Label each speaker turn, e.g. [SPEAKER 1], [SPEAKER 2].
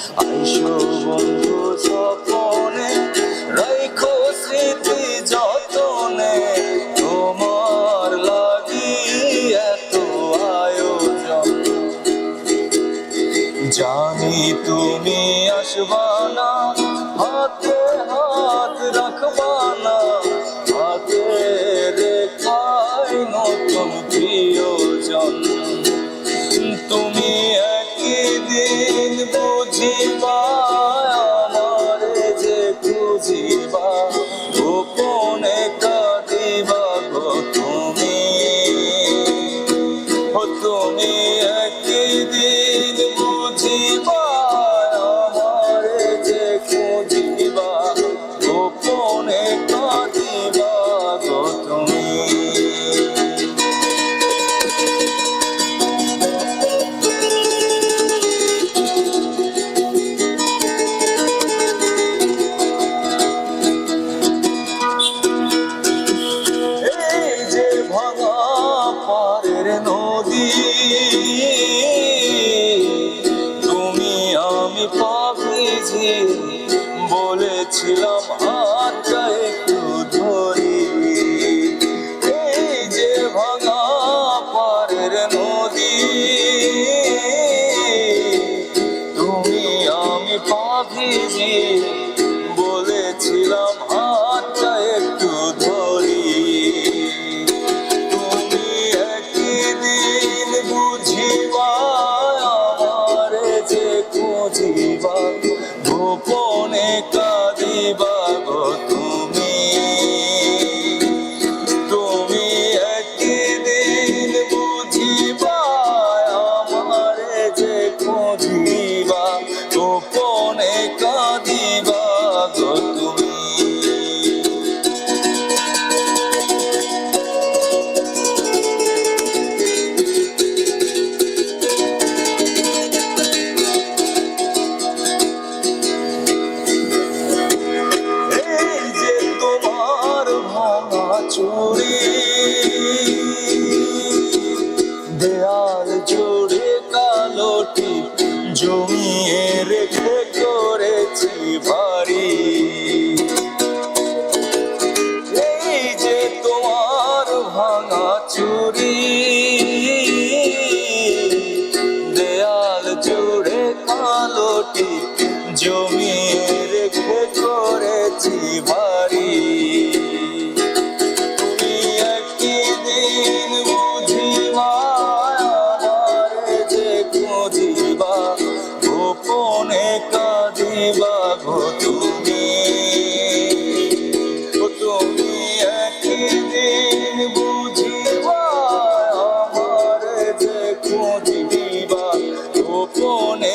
[SPEAKER 1] আইসো বন্ধু স্বপনে, রাইখো স্মৃতি যতনে, তোমার লাগি এত আয়োজন। জানি তুমি আসবা না, হাতে হাত রাখবা না, হাতে রেখায় নতুন প্রিয়জন। তুমি একদিন বুঝিবা আমারে যে খুঁজিবা, গোপনে কাঁদিবা গো তুমি। তুমি একদিন বুঝিবা আমারে যে খুঁজিবা, গোপনে কাঁদিবা গো তুমি। নদী তুমি আমি পাখিজি, বলেছিলাম হাতটা একটু ধরি। এই যে ভাঙা পারের নদী তুমি আমি পাখিজি, বলেছিলাম হাতটা একটু ধরি। খুঁজিবা গোপনে কাঁদিবা গো তুমি। তুমি একদিন বুঝিবা আমারে যে খুঁজিবা, গোপনে কাঁদিবা গো তুমি। চুরি দেয়াল জুড়ে কালো টিপ জমিয়ে রেখে করেছি ভারী। এই যে তোমার ভাঙা চুরি দেয়াল জুড়ে কালো টিপ জমিয়ে রেখে করেছি ভারী। গোপনে কাঁদিবা গো তুমি। তুমি একদিন বুঝিবা আমারে যে খুঁজিবা, গোপনে